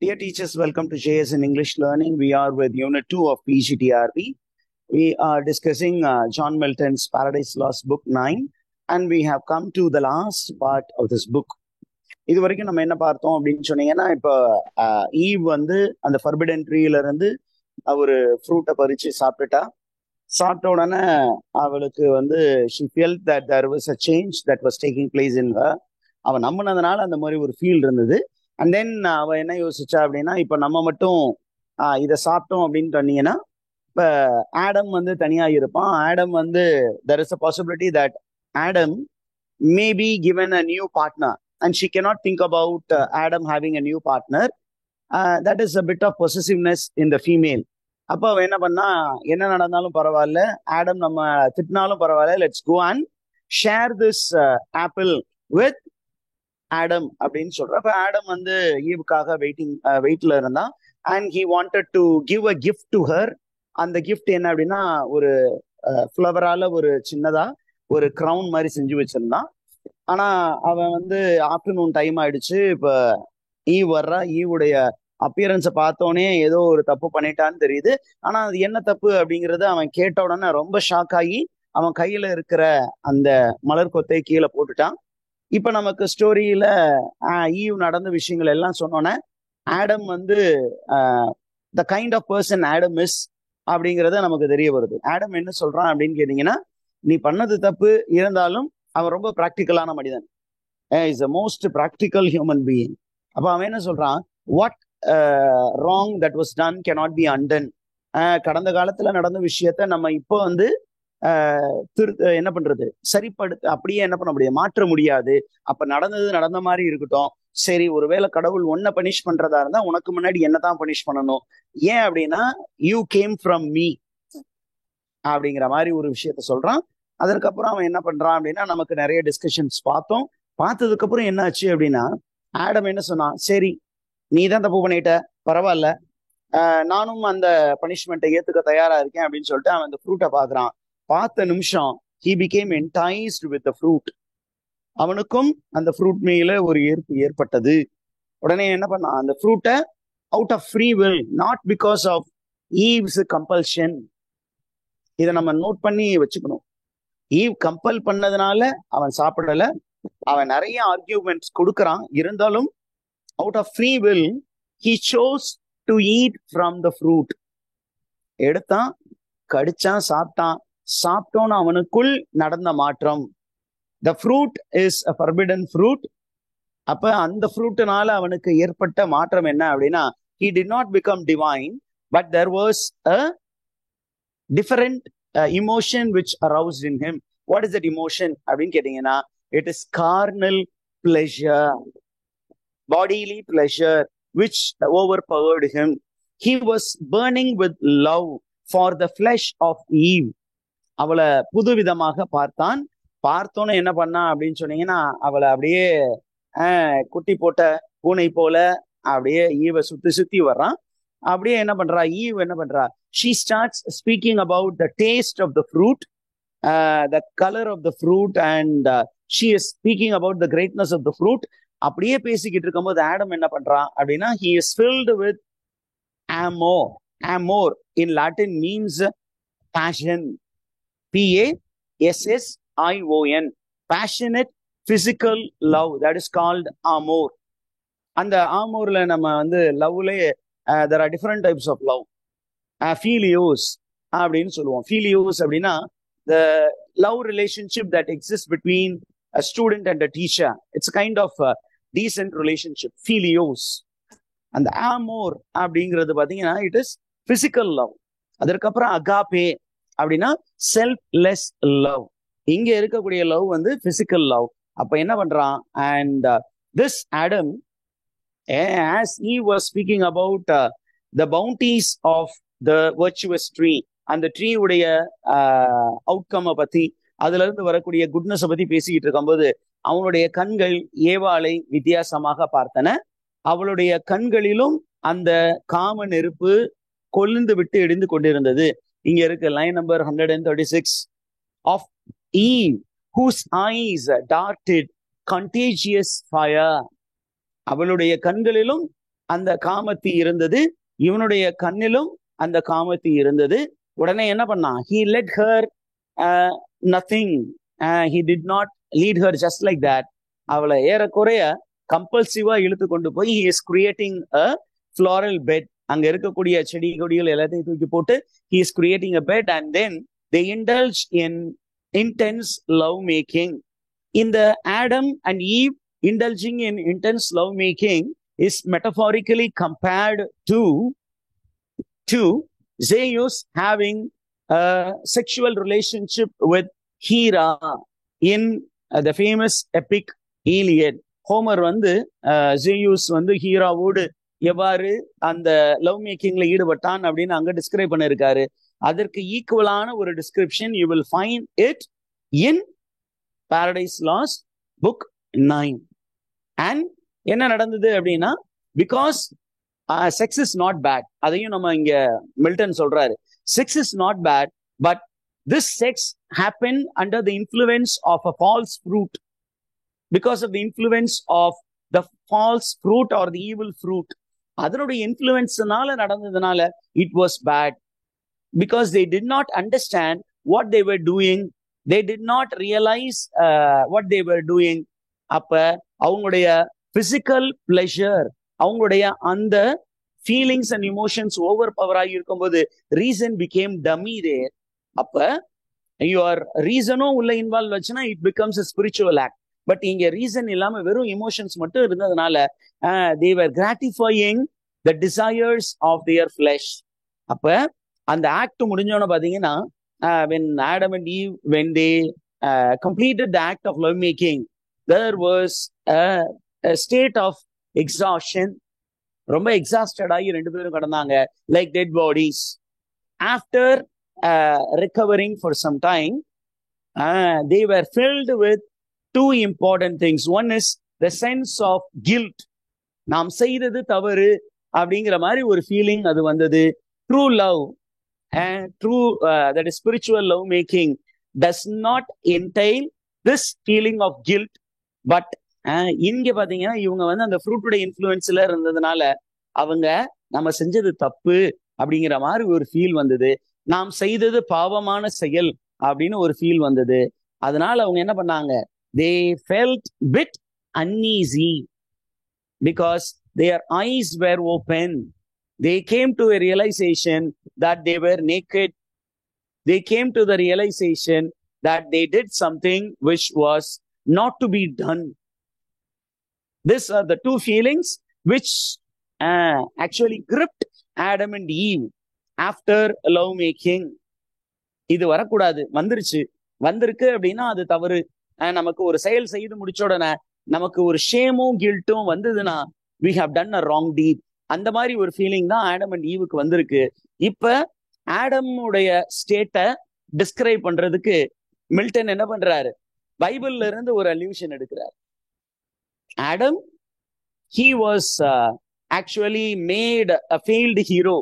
Dear teachers, welcome to JS in English Learning. We are with Unit 2 of PGTRB. We are discussing John Milton's Paradise Lost Book 9, and we have come to the last part of this book. இது வரைக்கும் நம்ம என்ன பார்த்தோம் அப்படின்னு சொன்னீங்கன்னா, இப்போ eve வந்து அந்த ஃபர்பிடன் ட்ரீல இருந்து ஒரு ஃப்ரூட்டை பறிச்சு சாப்பிட்ட உடனே அவளுக்கு வந்து she felt that there was a change that was taking place in her. அவன் நம்பினதுனால அந்த மாதிரி ஒரு ஃபீல் இருந்தது. அண்ட் தென் அவ என்ன யோசிச்சா அப்படின்னா, இப்ப நம்ம மட்டும் இதை சாப்பிட்டோம் அப்படின்னு சொன்னீங்கன்னா, இப்ப ஆடம் வந்து தனியா இருப்பான். ஆடம் வந்து there is a possibility that Adam may be given a new partner and she cannot think about Adam having a new partner. That is a bit of possessiveness in the female. அப்ப அவ என்ன பண்ணா, என்ன நடந்தாலும் பரவாயில்ல, Adam நம்ம திட்டினாலும் பரவாயில்ல, let's go and share this apple with Adam அப்படின்னு சொல்ற. அப்ப ஆடம் வந்து ஈவுக்காக வெயிட்ல இருந்தான். And he wanted to give a gift to her. அந்த கிஃப்ட் என்ன அப்படின்னா, ஒரு ஃப்ளவரால ஒரு சின்னதா ஒரு கிரவுன் மாதிரி செஞ்சு வச்சிருந்தான். ஆனா அவன் வந்து ஆஃப்டர்நூன் டைம் ஆயிடுச்சு. இப்ப ஈவ் வர்றா. ஈவுடைய அப்பியரன்ஸை பார்த்தோன்னே ஏதோ ஒரு தப்பு பண்ணிட்டான்னு தெரியுது. ஆனா அது என்ன தப்பு அப்படிங்கறது அவன் கேட்ட உடனே ரொம்ப ஷாக் ஆகி அவன் கையில இருக்கிற அந்த மலர் கொத்தை கீழே போட்டுட்டான். இப்ப நமக்கு ஸ்டோரியில ஈவ் நடந்த விஷயங்கள் எல்லாம் சொன்னோன்னே, ஆடம் வந்து the kind of person Adam is அப்படிங்கறத நமக்கு தெரிய வருது. ஆடம் என்ன சொல்றான் அப்படின்னு கேட்டீங்கன்னா, நீ பண்ணது தப்பு இருந்தாலும் அவன் ரொம்ப பிராக்டிக்கலான மனிதன். Is a most practical human being. அப்ப அவன் என்ன சொல்றான், what wrong that was done cannot be Anton. கடந்த காலத்துல நடந்த விஷயத்த நம்ம இப்போ வந்து என்ன பண்றது, சரிப்படுத்த அப்படியே என்ன பண்ண முடியாது, மாற்ற முடியாது. அப்ப நடந்தது நடந்த மாதிரி இருக்கட்டும். சரி, ஒருவேளை கடவுள் ஒன்ன பனிஷ் பண்றதா இருந்தா உனக்கு முன்னாடி என்னதான் பனிஷ் பண்ணணும். ஏன் அப்படின்னா, யூ கேம் ஃப்ரம் மீ அப்படிங்கிற மாதிரி ஒரு விஷயத்த சொல்றான். அதற்கப்புறம் அவன் என்ன பண்றான் அப்படின்னா, நமக்கு நிறைய டிஸ்கஷன்ஸ் பார்த்தோம். பார்த்ததுக்கு அப்புறம் என்ன ஆச்சு அப்படின்னா, ஆடம் என்ன சொன்னான், சரி நீ தான் தப்பு பண்ணிட்ட, பரவாயில்ல, நானும் அந்த பனிஷ்மெண்ட்டை ஏத்துக்க தயாரா இருக்கேன் அப்படின்னு சொல்லிட்டு அவன் அந்த ஃப்ரூட்டை பாக்குறான். பார்த்த நிமிஷம் he became enticed with the fruit. அவனுக்கும் அந்த ஃப்ரூட் மேல ஒரு ஈர்ப்பு ஏற்பட்டது. உடனே என்ன பண்ணான், அந்த ஃப்ரூட்டை out of free will, not because of Eve's compulsion. இதை நம்ம நோட் பண்ணி வச்சுக்கணும். ஈவ் கம்பல் பண்ணதுனால அவன் சாப்பிடல. அவன் நிறைய ஆர்கியூமெண்ட்ஸ் கொடுக்கறான். இருந்தாலும் out of free will he chose to eat from the fruit. எடுத்தான், கடிச்சான், சாப்பிட்டோன்னு அவனுக்குள் நடந்த மாற்றம். The fruit is a forbidden fruit. அப்ப அந்த ஃப்ரூட்னால அவனுக்கு ஏற்பட்ட மாற்றம் என்ன அப்படின்னா, he did not become divine, but there was a different emotion which aroused in him. What is that emotion அப்படின்னு கேட்டீங்கன்னா, it is carnal pleasure, bodily pleasure which overpowered him. He was burning with love for the flesh of Eve. அவளை புது விதமாக பார்த்தோன்னு என்ன பண்ணா அப்படின்னு சொன்னீங்கன்னா, அவளை அப்படியே குட்டி போட்ட பூனை போல அப்படியே ஈவை சுத்தி வர்றான். அப்படியே என்ன பண்றா, ஈவ் என்ன பண்றா, she starts speaking about the taste of the fruit, the color of the fruit, and she is speaking about the greatness of the fruit. அப்படியே பேசிக்கிட்டு இருக்கும்போது ஆடம் என்ன பண்றான் அப்படின்னா, he is filled with amor. Amor in Latin means passion. PASSION. Passionate physical love, that is called amor. அந்த ஆமோர்ல நம்ம வந்து லவ்ல there are different types of love. Philios அப்படின்னு சொல்லுவோம். Philios அப்படின்னா the love relationship that exists between a student and a teacher. It's a kind of a decent relationship. Philios. அந்த ஆமோர் அப்படிங்கிறது பாத்தீங்கன்னா, it is physical love. அதற்கப்புறம் Agape அப்படின்னா selfless love. இங்க இருக்கக்கூடிய லவ் வந்து பிசிக்கல் லவ். அப்ப என்ன பண்றான், and this Adam, as he was speaking about the bounties of the virtuous tree, அந்த ட்ரீ உடைய அவுட்கம் பத்தி, அதுல இருந்து வரக்கூடிய குட்னஸ் பத்தி பேசிக்கிட்டு இருக்கும்போது, அவனுடைய கண்கள் ஏவாளை வித்தியாசமாக பார்த்தன. அவளுடைய கண்களிலும் அந்த காம நெருப்பு கொழுந்து விட்டு எரிந்து கொண்டிருந்தது. இங்க இருக்கு line number 136. of Eve whose eyes darted contagious fire. அவளுடைய கண்களிலும் அந்த காமத்தி இருந்தது, இவனுடைய கண்ணிலும் அந்த காமத்தி இருந்தது. உடனே என்ன பண்ணான்? He led her nothing. He did not lead her just like that. அவளை ஏறக்குறைய கம்பல்சிவா இழுத்து கொண்டு போய் he is creating a floral bed. அங்க இருக்கக்கூடிய செடி கொடிகள் எல்லாத்தையும் தூக்கி போட்டு he is creating a bed, and then they indulge in intense love making. இந்த Adam and Eve indulging in intense love making is metaphorically compared to Zeus having a sexual relationship with Hera in the famous epic Iliad. Homer வந்து ஜேயூஸ் வந்து ஹீராவோடு எவ்வாறு அந்த love மேக்கிங்ல ஈடுபட்டான் அப்படின்னு அங்க describe பண்ணிருக்காரு. அதற்கு ஈக்குவலான ஒரு description you will find it in Paradise Lost book 9. And என்ன நடந்தது அப்படின்னா, because sex is not bad, அதையும் நம்ம இங்க மில்டன் சொல்றாரு. Sex is not bad, but this sex happened under the influence of a false fruit. Because of the influence of the false fruit or the evil fruit, அதனுடைய இன்ஃப்ளூயன்ஸ்னால நடந்ததுனால it was bad. Because they did not understand what they were doing, they did not realize what they were doing. அப்ப அவங்களுடைய physical pleasure, அவங்களுடைய அந்த feelings and emotions over power ஆகி இருக்கும்போது reason became dummy there. அப்ப your ரீசனும் உள்ள involve வச்சுன்னா it becomes a spiritual act. But இங்க ரீசன் இல்லாம வெறும் இமோஷன்ஸ் மட்டும் இருந்ததுனால they were gratifying the desires of their flesh. அப்ப அந்த ஆக்ட் முடிஞ்சோன்னு பாத்தீங்கன்னா, when Adam and Eve, when they completed the act of love making, there was a state of exhaustion. ரொம்ப exhausted ஆகி ரெண்டு பேரும் கடந்தாங்க, like dead bodies. After recovering for some time, they were filled with two important things. One is the sense of guilt. நாம் செய்தது தவறு அப்படிங்கிற மாதிரி ஒரு ஃபீலிங் அது வந்தது. True love and true that is spiritual love making does not entail this feeling of guilt. But இங்க பாத்தீங்கன்னா இவங்க வந்து அந்த ஃப்ரூட்டோட இன்ஃப்ளூயன்ஸ்ல இருந்ததுனால அவங்க நம்ம செஞ்சது தப்பு அப்படிங்கிற மாதிரி ஒரு ஃபீல் வந்தது. நாம் செய்தது பாவமான செயல் அப்படின்னு ஒரு ஃபீல் வந்தது. அதனால அவங்க என்ன பண்ணாங்க? They felt bit uneasy because their eyes were open. They came to a realization that they were naked. They came to the realization that they did something which was not to be done. These are the two feelings which actually gripped Adam and Eve after love making. இது வரக்கூடாது, வந்துருச்சு, வந்திருக்கு அப்படின்னா அது தவறு. நமக்கு ஒரு செயல் செய்து முடிச்ச உடனே நமக்கு ஒரு ஷேமும் கில்ட்டும் வந்ததுன்னா we have done a wrong deed. அந்த மாதிரி ஒரு ஃபீலிங் தான் ஆடம் அண்ட் ஈவுக்கு வந்திருக்கு. இப்ப ஆடமுடைய ஸ்டேட்டை டிஸ்கிரைப் பண்றதுக்கு மில்டன் என்ன பண்றாரு? பைபிள்ல இருந்து ஒரு அல்யூஷன் எடுக்கிறார். Adam, he was actually made a failed hero.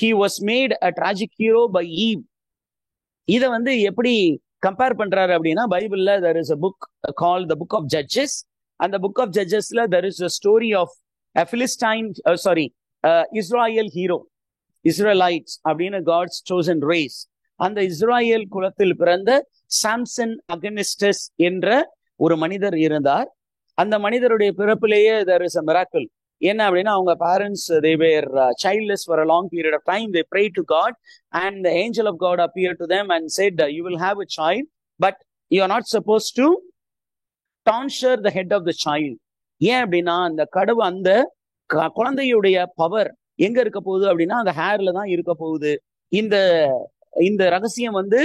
He was made a tragic hero by Eve. இத வந்து எப்படி கம்பேர் பண்றாரு அப்படின்னா, பைபிள்ல there is a book called the book of Judges. And the book of Judgesல there is a story of a Philistine, Israel hero, Israelites அப்படின்னு God's chosen race. அந்த Israel குலத்தில் பிறந்த சாம்சன் அகனிஸ்டஸ் என்ற ஒரு மனிதர் இருந்தார். அந்த மனிதருடைய பிறப்பிலேயே there is a miracle. என்ன அப்படின்னா, அவங்க parents they were childless for a long period of time. They prayed to God and the angel of God appeared to them and said, you will have a child, but you are not supposed to tonsure the head of the child. ஏன் அப்படின்னா, அந்த கடவுள் அந்த குழந்தையுடைய power எங்க இருக்க போகுது அப்படின்னா அந்த ஹேர்ல தான் இருக்க போகுது. இந்த இந்த ரகசியம் வந்து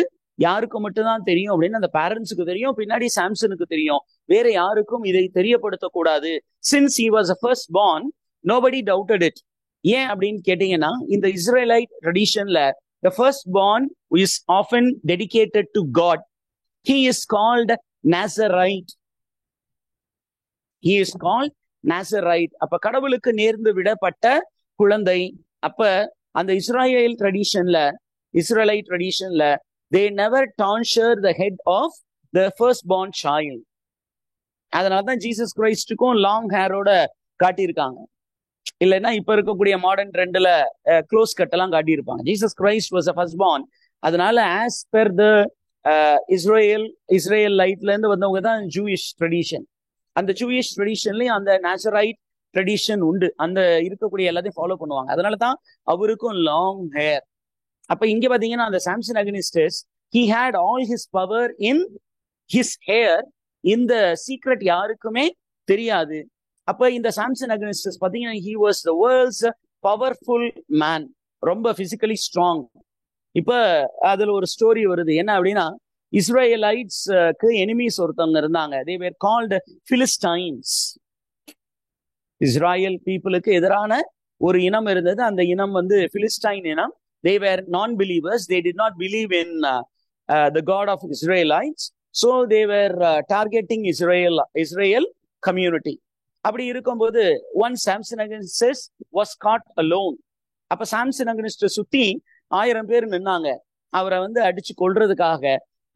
யாருக்கு மட்டும்தான் தெரியும் அப்படின்னு அந்த பேரண்ட்ஸுக்கு தெரியும், பின்னாடி சாம்சனுக்கு தெரியும், வேற யாருக்கும் இதை தெரியப்படுத்தக்கூடாது. Since he was a first born, nobody doubted it. ஏன் அப்படின்னு கேட்டீங்கன்னா, இந்த Israelite ட்ரெடிஷன்ல the first born is often dedicated to God. He is called Nazarite. He is called Nazarite. அப்ப கடவுளுக்கு நேர்ந்து விடப்பட்ட குழந்தை. அப்ப அந்த Israel ட்ரெடிஷன்ல they never tonsure the head of the firstborn child. அதனாலதான் ஜீசஸ் கிரைஸ்டுக்கும் லாங் ஹேரோட காட்டியிருக்காங்க. இல்லைன்னா இப்ப இருக்கக்கூடிய மாடர்ன் ட்ரெண்ட்ல க்ளோஸ் கட் எல்லாம் காட்டியிருப்பாங்க. Jesus Christ was first born. அதனால ஆஸ் பெர் த இஸ்ரேல் லைட்ல இருந்து வந்தவங்க தான் ஜூயிஷ் ட்ரெடிஷன். அந்த ஜூயிஷ் ட்ரெடிஷன்லயும் அந்த நேச்சுரைட் ட்ரெடிஷன் உண்டு. அந்த இருக்கக்கூடிய எல்லாத்தையும் ஃபாலோ பண்ணுவாங்க. அதனால தான் அவருக்கும் லாங் ஹேர். அப்ப இங்க பாத்தீங்கன்னா அந்த Samson Agonistes he had all his power in his hair. இந்த சீக்ரெட் யாருக்குமே தெரியாது. அப்ப இந்த சாம்சன் அகனிஸ்டஸ் பாத்தீங்கன்னா he was the world's powerful man, ரொம்ப பிசிக்கலி ஸ்ட்ராங். இப்ப அதுல ஒரு ஸ்டோரி வருது, என்ன அப்படின்னா இஸ்ரேலைட்ஸ்க்கு எனிமீஸ் ஒருத்தவங்க இருந்தாங்க. they were called Philistines. Israel பீப்புளுக்கு எதிரான ஒரு இனம் இருந்தது. அந்த இனம் வந்து பிலிஸ்டைன் இனம். they were non-believers. they did not believe in the God of Israelites. So they were targeting Israel community. அப்படி இருக்கும்போது one Samson Agonistes was caught alone. அப்ப சாம்சன் அகனிஸ்டஸ் சுத்தி 1000 பேர் நின்னாங்க அவரை வந்து அடிச்சு கொல்றதுக்காக.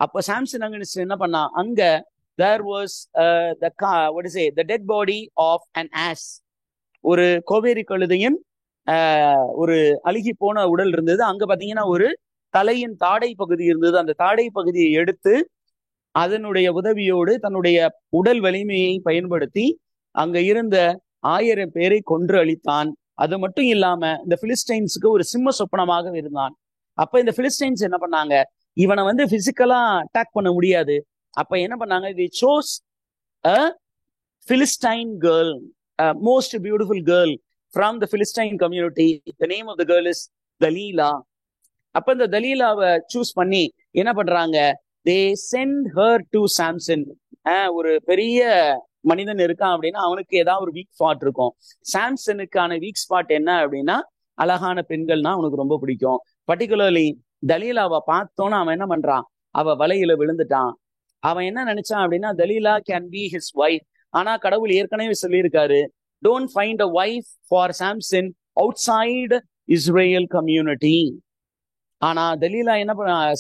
அப்ப சாம்சன் அகனிஸ்டஸ் என்ன பண்ணா, அங்க there was the dead body of an ass. ஒரு கோவேரி கழுதையின் ஒரு அழுகி போன உடல் இருந்தது. அங்க பாத்தீங்கன்னா ஒரு தலையின் தாடை பகுதி இருந்தது. அந்த தாடை பகுதியை எடுத்து அதனுடைய உதவியோடு தன்னுடைய உடல் வலிமையை பயன்படுத்தி அங்க இருந்த 1000 பேரை கொன்று அழித்தான். அது மட்டும் இல்லாம இந்த பிலிஸ்டைன்ஸுக்கு ஒரு சிம்ம சொப்பனமாக இருந்தான். அப்ப இந்த பிலிஸ்டைன்ஸ் என்ன பண்ணாங்க, இவனை வந்து பிசிக்கலா அட்டாக் பண்ண முடியாது. அப்ப என்ன பண்ணாங்க, they chose a Philistine girl, a most beautiful girl from the Philistine community. The name of the girl is Dalila. அப்ப இந்த தலீலாவை சூஸ் பண்ணி என்ன பண்றாங்க, they send her to Samson. ஒரு பெரிய மனிதன் இருக்கான் அப்படின்னா அவனுக்கு ஏதாவது ஒரு வீக் ஸ்பாட் இருக்கும். சாம்சனுக்கான வீக் ஸ்பாட் என்ன அப்படின்னா அழகான பெண்கள்னா அவனுக்கு ரொம்ப பிடிக்கும். பர்டிகுலர்லி தலீலாவை பார்த்தோன்னா அவன் என்ன பண்றான், அவ வலையில விழுந்துட்டான். அவன் என்ன நினைச்சான் அப்படின்னா தலீலா கேன் பி ஹிஸ் ஒய்ஃப். ஆனா கடவுள் ஏற்கனவே சொல்லியிருக்காரு, don't find a wife for Samson outside Israel community. ஆனா தலீலா என்ன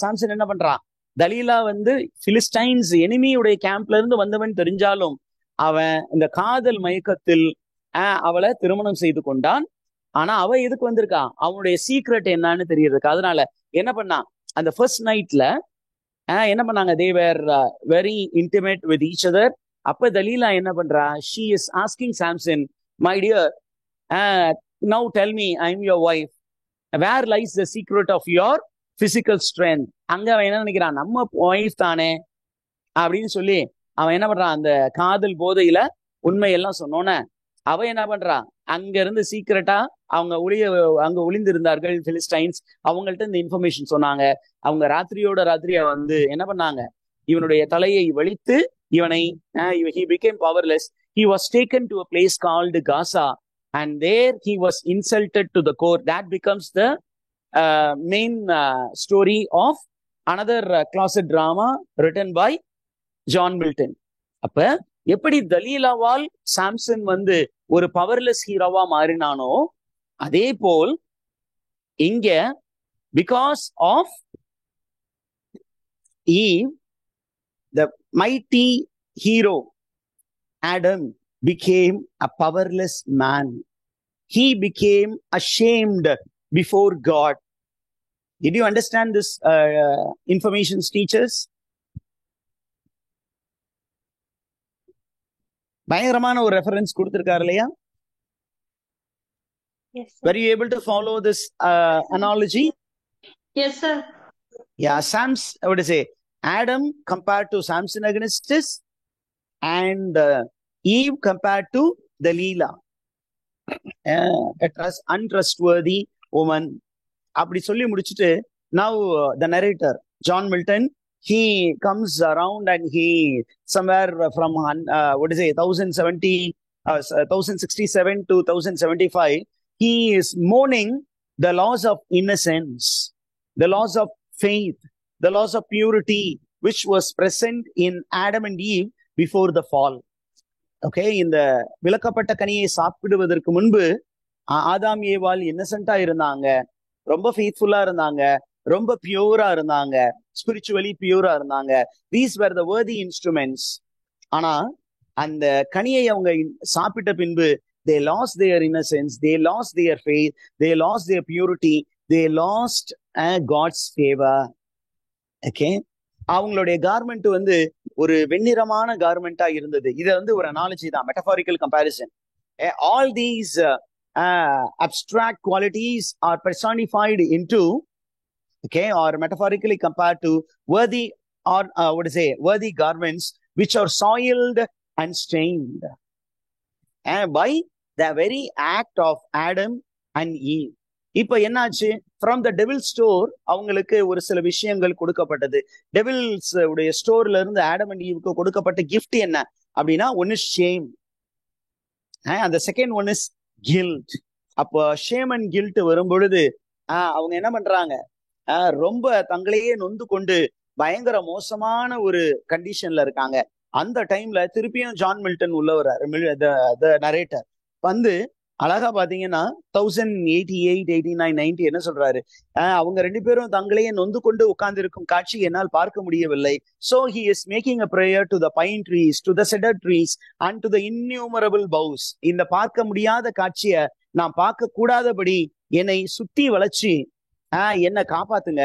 சாம்சன் என்ன பண்றான், தலீலா வந்து பிலிஸ்டைன்ஸ் எனிமியுடைய கேம்ப்ல இருந்து வந்தவன் தெரிஞ்சாலும் அவன் இந்த காதல் மயக்கத்தில் அவளை திருமணம் செய்து கொண்டான். ஆனா அவ எதுக்கு வந்திருக்கா, அவனுடைய சீக்ரெட் என்னன்னு தெரியறதுக்கு. அதனால என்ன பண்ணான், அந்த ஃபர்ஸ்ட் நைட்ல என்ன பண்ணாங்க, they were very intimate with each other. அப்ப தலீலா என்ன பண்றா, she is asking Samson, my dear, now tell me, I am your wife, where lies the secret of your physical strength. அங்க அவன் என்ன நினைக்கிறான், நம்ம ஒய்ஃப் தானே அப்படின்னு சொல்லி அவன் என்ன பண்றான், அந்த காதல் போதையில உண்மையெல்லாம் சொன்னோன்னே அவன் என்ன பண்றான், அங்க இருந்து சீக்கிரட்டா அவங்க அங்க ஒளிந்திருந்தார்கள் பிலிஸ்டைன்ஸ். அவங்கள்ட்ட இந்த இன்ஃபர்மேஷன் சொன்னாங்க. அவங்க ராத்திரியா வந்து என்ன பண்ணாங்க, இவனுடைய தலையை வலித்து இவனை he became powerless. He was taken to a place called Gaza and there he was insulted to the core. That becomes the main story of another closet drama written by John Milton. அப்ப எப்படி தலீலாவால் Samson வந்து ஒரு powerless ஹீரோவா மாறினானோ அதே போல் இங்க because of Eve the mighty hero Adam became a powerless man. He became ashamed before God. Did you understand this information, teachers? பயங்கரமான ஒரு ரெஃபரன்ஸ் கொடுத்திருக்காரு இல்லையா? Yes, sir. Were you able to follow this analogy? Yes, sir. Yeah, what to say? Adam compared to Samson Agonistes and Eve compared to Dalila, a untrustworthy woman. அப்படி சொல்லி முடிச்சுட்டு now the narrator John Milton, he comes around and he somewhere from 1067 to 1075 he is mourning the loss of innocence, the loss of faith, the loss of purity which was present in Adam and Eve before the fall. Okay, இந்த விலக்கப்பட்ட கனியை சாப்பிடுவதற்கு முன்பு ஆதாம் ஏவாள் இன்னசென்ட்டா இருந்தாங்க, ரொம்ப ஃபெய்த்ஃபுல்லா இருந்தாங்க, ரொம்ப பியூரா இருந்தாங்க, ஸ்பிரிச்சுவலி பியூரா இருந்தாங்க. These where the worthy instruments. ஆனா அந்த கனியை அவங்க சாப்பிட்ட பின்பு they lost their innocence, they lost their faith, they lost their purity, they lost God's favor. Okay, அவங்களுடைய கார்மெண்ட் வந்து ஒரு வெண்ணிறமான கார்மெண்டா இருந்தது. இது வந்து ஒரு அனாலஜி தான், மெட்டபாரிக்கல் comparison. All these abstract qualities are personified into, okay, or metaphorically compared to worthy, or what to say, worthy garments which are soiled and stained by the very act of Adam and Eve. இப்ப என்னாச்சு, from the devil store அவங்களுக்கு ஒரு சில விஷயங்கள் கொடுக்கப்பட்டது. Devil's உடைய ஸ்டோர்ல இருந்து ஆடம் அண்ட் ஈவுக்கு கொடுக்கப்பட்ட கிஃப்ட் என்ன அப்படின்னா, ஒன்னு ஷேம், அந்த செகண்ட் ஒன் இஸ் கில்ட். அப்போ ஷேம் அண்ட் கில்ட் வரும் பொழுது அவங்க என்ன பண்றாங்க, ரொம்ப தங்களையே நொந்து கொண்டு பயங்கர மோசமான ஒரு கண்டிஷன்ல இருக்காங்க. அந்த டைம்ல திருப்பியும் ஜான் மில்டன் உள்ள வர்றாரு, நரேட்டர் வந்து அழகா பாத்தீங்கன்னா 1088, 89, 90 என்ன சொல்றாரு, அவங்க ரெண்டு பேரும் தங்களையே நொந்து கொண்டு உட்கார்ந்து இருக்கும் காட்சி என்னால் பார்க்க முடியவில்லை. So he is making a prayer to the pine trees, to the cedar trees and to the innumerable boughs. இந்த பார்க்க முடியாத காட்சியை நான் பார்க்க கூடாதபடி என்னை சுத்தி வளைச்சு என்ன காப்பாத்துங்க,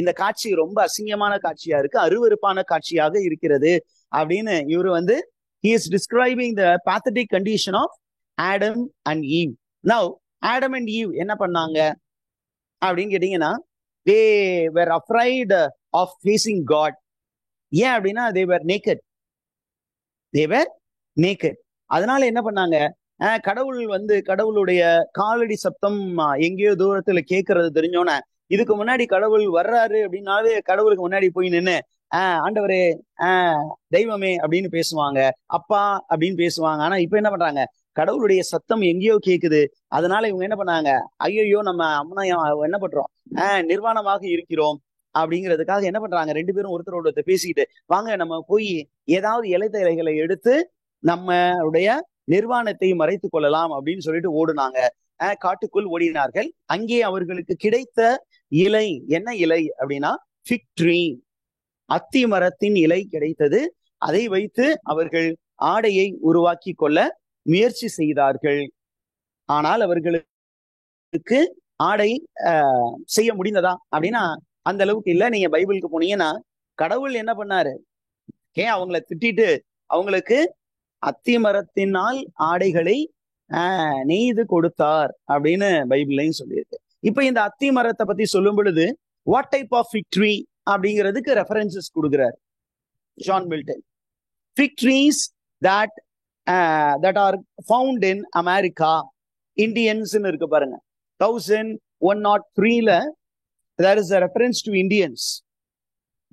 இந்த காட்சி ரொம்ப அசிங்கமான காட்சியா இருக்கு, அருவருப்பான காட்சியாக இருக்கிறது அப்படின்னு இவரு வந்து he is describing the pathetic condition of Adam and Eve. Now Adam and Eve என்ன பண்ணாங்க அப்படின்னு கேட்டீங்கன்னா, they were afraid of facing God. ஏன் அப்படின்னா they were naked. அதனால என்ன பண்ணாங்க, கடவுள் வந்து கடவுளுடைய காலடி சப்தம் எங்கேயோ தூரத்துல கேட்கறது தெரிஞ்சோன்னே, இதுக்கு முன்னாடி கடவுள் வர்றாரு அப்படின்னாலே கடவுளுக்கு முன்னாடி போய் நின்று ஆண்டவரே, தெய்வமே அப்படின்னு பேசுவாங்க, அப்பா அப்படின்னு பேசுவாங்க. ஆனா இப்ப என்ன பண்றாங்க, கடவுளுடைய சத்தம் எங்கேயோ கேக்குது. அதனால இவங்க என்ன பண்ணாங்க, ஐயோ நம்ம அம்மனா என்ன பண்றோம், நிர்வாணமாக இருக்கிறோம் அப்படிங்கிறதுக்காக என்ன பண்றாங்க, ரெண்டு பேரும் ஒருத்தரோட ஒருத்தர் பேசிக்கிட்டு, வாங்க நம்ம போய் ஏதாவது இலைகளை எடுத்து நம்மளுடைய நிர்வாணத்தை மறைத்து கொள்ளலாம் அப்படின்னு சொல்லிட்டு ஓடுனாங்க. காட்டுக்குள் ஓடினார்கள். அங்கே அவர்களுக்கு கிடைத்த இலை என்ன இலை அப்படின்னா, ஃபிக் ட்ரீ, அத்தி மரத்தின் இலை கிடைத்தது. அதை வைத்து அவர்கள் ஆடையை உருவாக்கி கொள்ள முயற்சி செய்தார்கள். ஆனால் அவர்களுக்கு ஆடை செய்ய முடிந்ததா அப்படின்னா அந்த அளவுக்கு இல்ல. நீங்க பைபிளுக்கு போனீங்கன்னா கடவுள் என்ன பண்ணாரு, அவங்கள திட்டிட்டு அவங்களுக்கு அத்தி மரத்தினால் ஆடைகளை நெய்து கொடுத்தார் அப்படின்னு பைபிள்லையும் சொல்லியிருக்கு. இப்ப இந்த அத்தி மரத்தை பத்தி சொல்லும் பொழுது what type of fig tree அப்படிங்கிறதுக்கு ரெஃபரன்சஸ் கொடுக்கிறார் John Milton. Fig trees that are found in America. Indians இருக்கு பாருங்க, 1103ல there is a reference to Indians.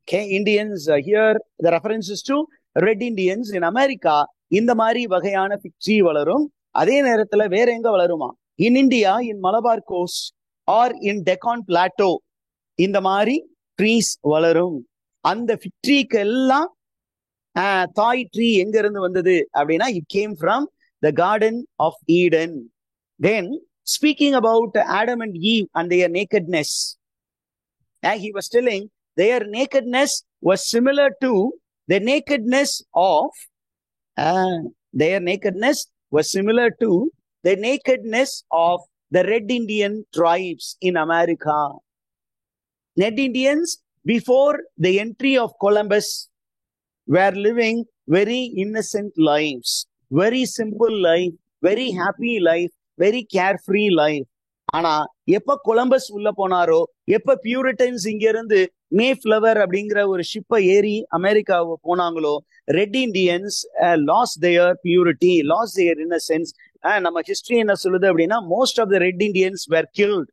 Okay, Indians here the reference is to red Indians in America. இந்த மாதிரி வகையான ஃபிக் tree வளரும். அதே நேரத்துல வேற எங்க வளருமா, in India, in Malabar coast or in Deccan plateau இந்த மாதிரி ட்ரீஸ் வளரும். அந்த ஃபிக் ட்ரீக்கு எல்லாம் தாய் ட்ரீ எங்க இருந்து வந்தது அப்படின்னா, it came from the garden of Eden. Then speaking about Adam and Eve and their nakedness, he was telling their nakedness was similar to the nakedness of the Red Indian tribes in America. Red Indians before the entry of Columbus were living very innocent lives, very simple life, very happy life, very carefree life. ஆனா எப்ப Columbus உள்ள போனாரோ, எப்ப Puritans இங்க இருந்து மே flower அப்படிங்கிற ஒரு ஷிப்பை ஏறி அமெரிக்காவை போனாங்களோ, red Indians lost their purity, lost their innocence. நம்ம ஹிஸ்டரி என்ன சொல்லுது அப்படின்னா, most of the red Indians were killed.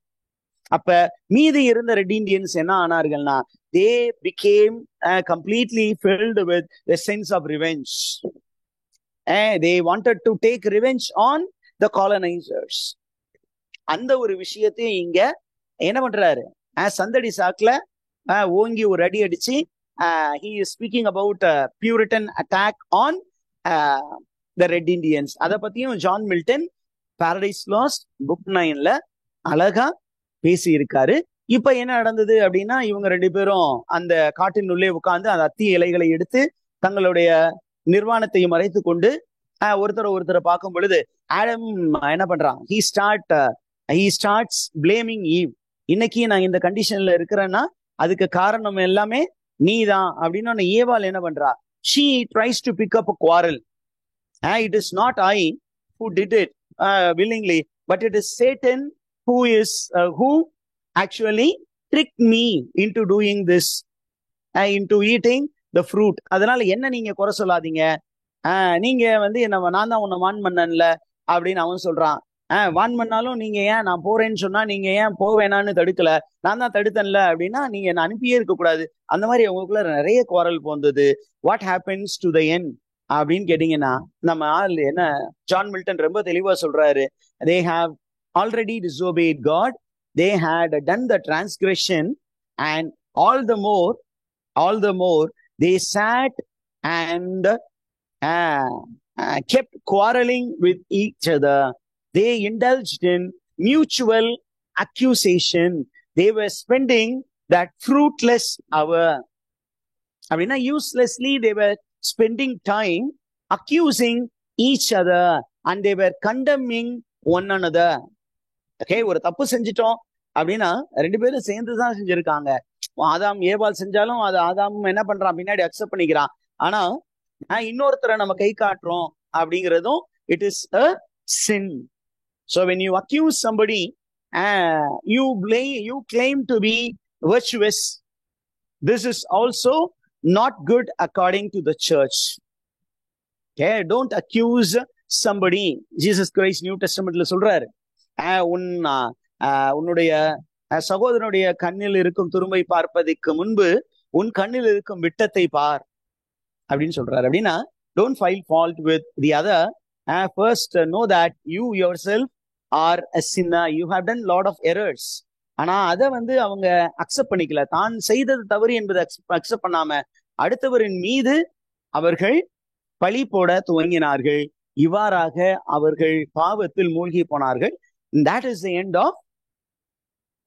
அப்ப மீதி இருந்த ரெட் இண்டியன்ஸ் என்ன ஆனார்கள்னா, they became completely filled with the sense of revenge. They wanted to take revenge on the colonizers. அந்த ஒரு விஷயத்தையும் இங்க என்ன பண்றாரு, சந்தடி சாக்குல ஓங்கி ஒரு அடி அடிச்சு he is speaking about Puritan attack on the Red Indians. அதை பத்தியும் John Milton Paradise Lost book 9ல அழகா பேசி இருக்காரு. இப்ப என்ன நடந்தது அப்படின்னா, இவங்க ரெண்டு பேரும் அந்த காட்டின் உள்ளே உட்கார்ந்து அந்த அத்தி இலைகளை எடுத்து தங்களுடைய நிர்வாணத்தை மறைத்து கொண்டு ஒருத்தரை பார்க்கும் பொழுது ஆடம் என்ன பண்றான், he starts blaming Eve. இன்னைக்கு நான் இந்த கண்டிஷன்ல இருக்கிறேன்னா அதுக்கு காரணம் எல்லாமே நீதான் அப்படின்னு ஏவாள் என்ன பண்றா, she tries to pick up a quarrel. It is not I who did it willingly, but it is Satan who actually tricked me into doing this, into eating the fruit. அதனால என்ன நீங்க குறை சொல்லாதீங்க, நீங்க என்ன நான் தான் உன்னை வான் பண்ணல அப்படின்னு அவன் சொல்றான். வான் பண்ணாலும் நீங்க ஏன் நான் போறேன்னு சொன்னா நீங்க ஏன் போவேனான்னு தடுக்கல, நான் தான் தடுத்தேன்ல அப்படின்னா நீங்க என்ன அனுப்பியே இருக்க கூடாது. அந்த மாதிரி அவங்களுக்குள்ள நிறைய குரல் போந்தது. What happens to the end அப்படின்னு கேட்டீங்கன்னா நம்ம ஆள் என்ன ஜான் மில்டன் ரொம்ப தெளிவா சொல்றாரு. they have already disobeyed God, they had done the transgression, and all the more they sat and kept quarreling with each other. They indulged in mutual accusation. They were spending that fruitless hour. அப்படின்னா uselessly they were spending time accusing each other and they were condemning one another. Okay, ஒரு தப்பு செஞ்சிட்டோம் அப்படின்னா ரெண்டு பேரும் சேர்ந்துதான் செஞ்சிருக்காங்க. ஆதாம் ஏவாள் செஞ்சாலும் அது ஆதாம் என்ன பண்றான், பின்னாடி அக்செப்ட் பண்ணிக்கிறான். ஆனா இன்னொருத்தரை நம்ம கை காட்டுறோம் அப்படிங்கிறதும் it is a sin. So when you accuse somebody, you claim to be virtuous. This is also not good according to the church. Okay, don't accuse somebody. Jesus Christ New Testamentல சொல்றாரு, உன்னுடைய சகோதரனுடைய கண்ணில் இருக்கும் துரும்பை பார்ப்பதற்கு முன்பு உன் கண்ணில் இருக்கும் விட்டத்தை பார் அப்படின்னு சொல்றாரு. அப்படின்னா don't find fault with the other. First know that you yourself are a sinner. You have done lot of errors. ஆனா அதை அவங்க அக்செப்ட் பண்ணிக்கல, தான் செய்தது தவறு என்பதை அக்செப்ட் பண்ணாம அடுத்தவரின் மீது அவர்கள் பழி போட துவங்கினார்கள். இவ்வாறாக அவர்கள் பாவத்தில் மூழ்கி போனார்கள். That is the end of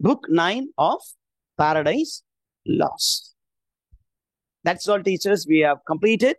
book 9 of Paradise Lost. That's all, teachers. We have completed